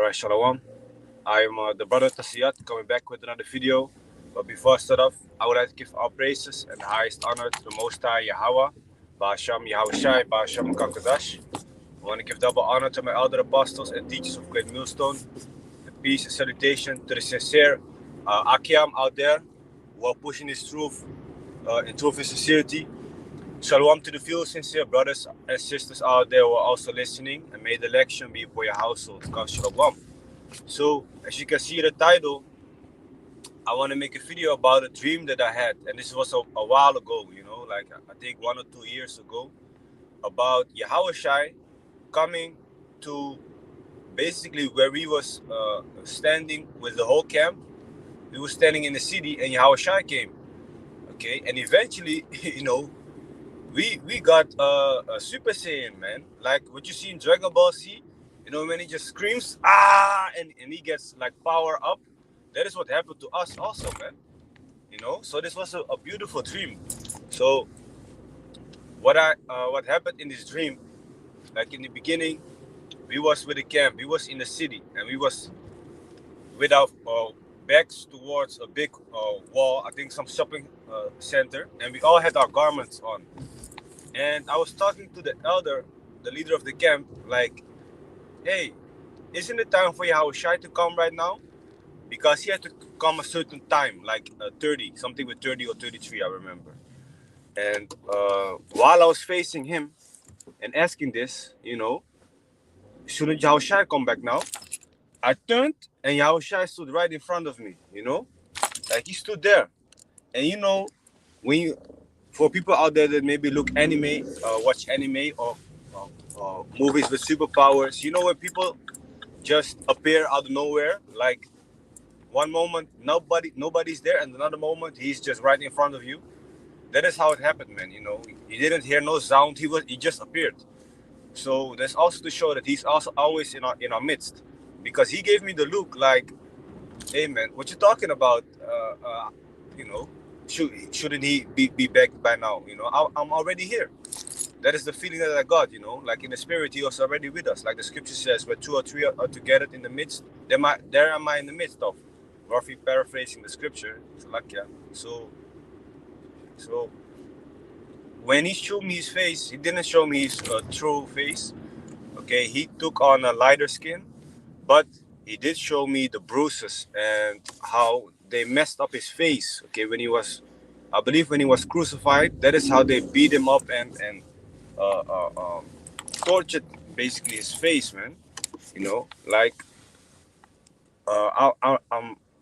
Alright, Shalom. I'm the brother Tasiyat coming back with another video. But before I start off, I would like to give our praises and the highest honor to the Most High Yahweh, Ba'asham Yahawashi, Ba'asham Kakadash. I want to give double honor to my elder apostles and teachers of Great Millstone. And peace and salutation to the sincere Akiam out there who are pushing this truth in truth and sincerity. Shalom to the few sincere brothers and sisters out there who are also listening, and may the election be for your household. God shalom. So, as you can see in the title, I want to make a video about a dream that I had, and this was a while ago, like I think 1 or 2 years ago, about Yahawashi coming to basically where we was standing with the whole camp. We were standing in the city, and Yahawashi came, okay, and eventually, we got a Super Saiyan, man. Like what you see in Dragon Ball Z, when he just screams, and he gets like power up. That is what happened to us also, man. So this was a beautiful dream. So what happened in this dream, like in the beginning, we was with the camp, we was in the city, and we was with our backs towards a big wall, I think some shopping center, and we all had our garments on. And I was talking to the elder, the leader of the camp, like, hey, isn't it time for Yahawashi to come right now? Because he had to come a certain time, like 30, something with 30 or 33, I remember. And while I was facing him and asking this, shouldn't Yahawashi come back now? I turned and Yahawashi stood right in front of me, like he stood there. And when you, for people out there that maybe look anime, watch anime or movies with superpowers, when people just appear out of nowhere, like one moment nobody's there, and another moment he's just right in front of you. That is how it happened, man. You didn't hear no sound. He just appeared. So that's also to show that he's also always in our midst, because he gave me the look like, hey man, what you talking about? Shouldn't he be back by now? I'm already here. That is the feeling that I got, like in the spirit, he was already with us. Like the scripture says, where 2 or 3 are together in the midst, there am I in the midst of. Roughly paraphrasing the scripture. So when he showed me his face, he didn't show me his true face. Okay, he took on a lighter skin, but he did show me the bruises and how they messed up his face. Okay, I believe when he was crucified, that is how they beat him up and tortured basically his face, man. Like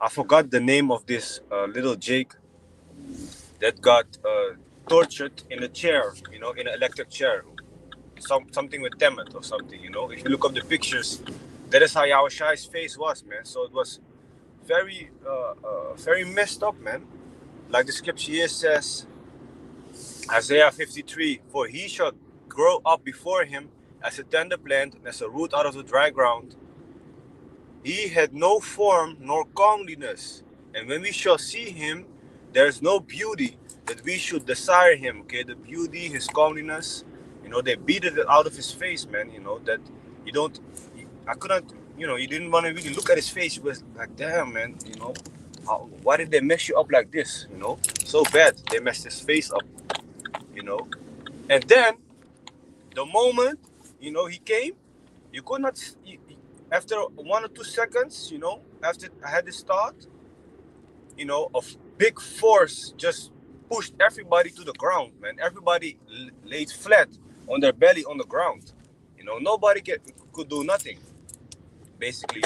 I forgot the name of this little Jake that got tortured in a chair, in an electric chair, something with Temet or something. If you look up the pictures, that is how Yahawashi's face was, man. So it was very very messed up, man. Like the scripture here says, Isaiah 53, for he shall grow up before him as a tender plant, as a root out of the dry ground. He had no form nor comeliness, and when we shall see him, there is no beauty that we should desire him. Okay, the beauty, his comeliness, they beat it out of his face, man. That you don't, I couldn't, you didn't want to really look at his face. It was like, damn, man, why did they mess you up like this? So bad. They messed his face up, and then the moment, he came, you could not, after 1 or 2 seconds, after I had this thought, of big force just pushed everybody to the ground, man. Everybody laid flat on their belly on the ground. Nobody could do nothing, basically,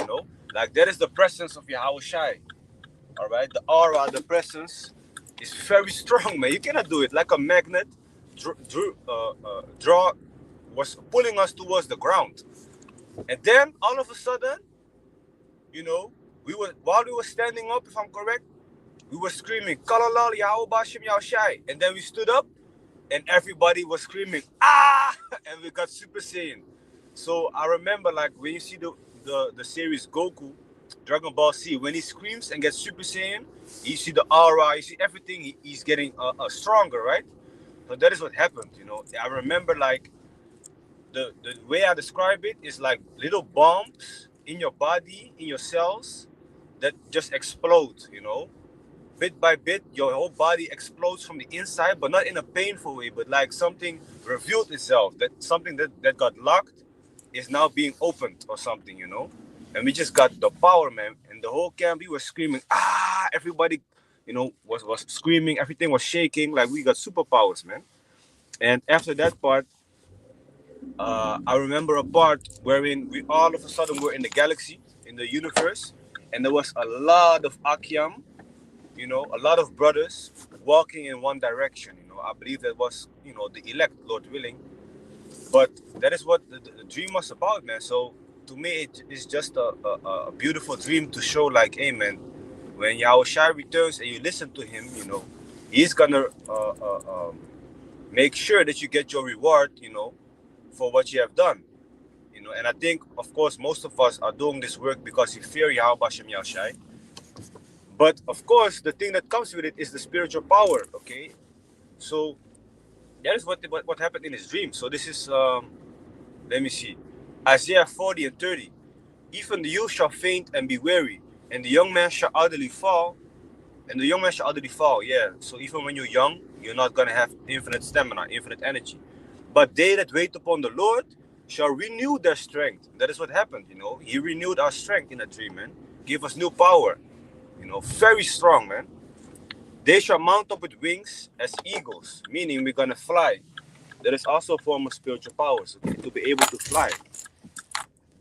Like that is the presence of Yahawashi. All right, the aura, the presence is very strong, man. You cannot do it. Like a magnet, draw was pulling us towards the ground. And then all of a sudden, while we were standing up, if I'm correct, we were screaming, Kalalal Yahawashim Yahawashi. And then we stood up and everybody was screaming, ah! And we got Super Saiyan. So I remember, like, when you see the series Goku, Dragon Ball Z, when he screams and gets Super Saiyan, you see the aura, you see everything, he's getting stronger, right? So that is what happened, I remember, like, the way I describe it is like little bombs in your body, in your cells, that just explode, you know. Bit by bit, your whole body explodes from the inside, but not in a painful way, but like something revealed itself, that something that got locked is now being opened or something, you know. And we just got the power, man. And the whole camp, we were screaming, ah, everybody, you know, was screaming, everything was shaking, like we got superpowers, man. And after that part, I remember a part wherein we all of a sudden were in the galaxy, in the universe, and there was a lot of Akyam, you know, a lot of brothers walking in one direction. You know, I believe that was, you know, the elect, Lord willing. But that is what the dream was about, man. So to me, it is just a beautiful dream to show, like, hey, man, when Yahawashi returns and you listen to him, you know, he's gonna make sure that you get your reward, you know, for what you have done. You know, and I think, of course, most of us are doing this work because we fear Yahawashi. But of course, the thing that comes with it is the spiritual power. Okay, so that is what happened in his dream. So this is let me see, Isaiah 40:30. Even the youth shall faint and be weary, and the young man shall utterly fall. And the young man shall utterly fall. Yeah. So even when you're young, you're not gonna have infinite stamina, infinite energy. But they that wait upon the Lord shall renew their strength. That is what happened. You know, He renewed our strength in a dream, man. Give us new power. You know, very strong, man. They shall mount up with wings as eagles, meaning we're gonna fly. That is also a form of spiritual powers, okay, to be able to fly.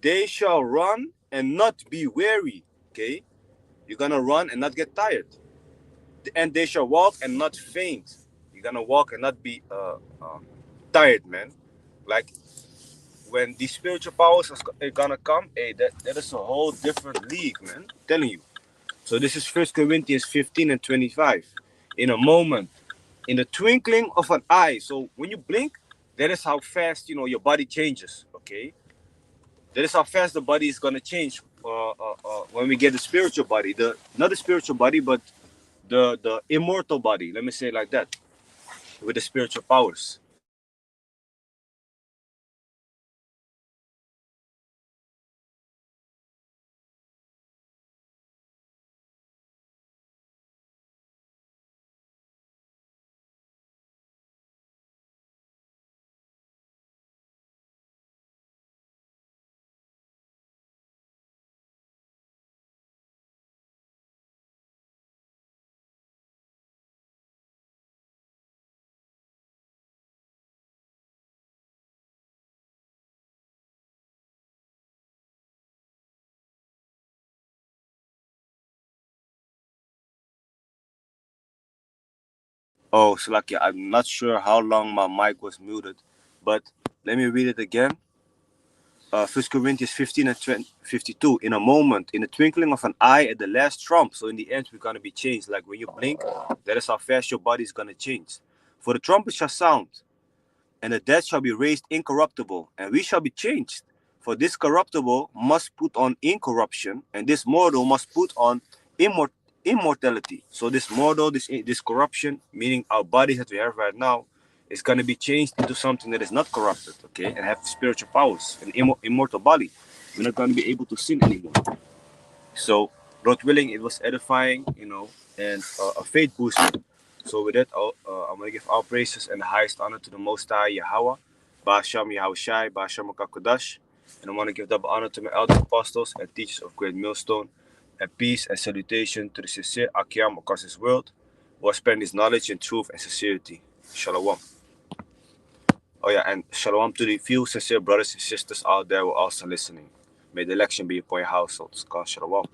They shall run and not be weary, okay? You're gonna run and not get tired. And they shall walk and not faint. You're gonna walk and not be tired, man. Like when these spiritual powers are gonna come, hey, that is a whole different league, man. I'm telling you. So this is 1 Corinthians 15:25. In a moment, in the twinkling of an eye. So when you blink, that is how fast, you know, your body changes. Okay, that is how fast the body is gonna change. When we get the spiritual body, the not the spiritual body, but the immortal body. Let me say it like that, with the spiritual powers. Oh, Salakia, I'm not sure how long my mic was muted, but let me read it again. 1 Corinthians 15:52. In a moment, in the twinkling of an eye, at the last trump. So in the end, we're gonna be changed. Like when you blink, that is how fast your body is gonna change. For the trumpet shall sound, and the dead shall be raised incorruptible, and we shall be changed. For this corruptible must put on incorruption, and this mortal must put on immortality. So this mortal, this corruption, meaning our bodies that we have right now, is going to be changed into something that is not corrupted, okay, and have spiritual powers, an immortal body. We're not going to be able to sin anymore. So, Lord willing, it was edifying, you know, and a faith booster. So with that, I'm going to give all praises and the highest honor to the Most High Yahweh, Ba'asham Yahawashi, Ba'asham Kakodash. And I want to give double honor to my elder apostles and teachers of Great Millstone, and peace and salutation to the sincere Akyam across this world, who are spreading his knowledge and truth and sincerity. Shalom. Oh yeah, and shalom to the few sincere brothers and sisters out there who are also listening. May the election be upon your households. God shalom.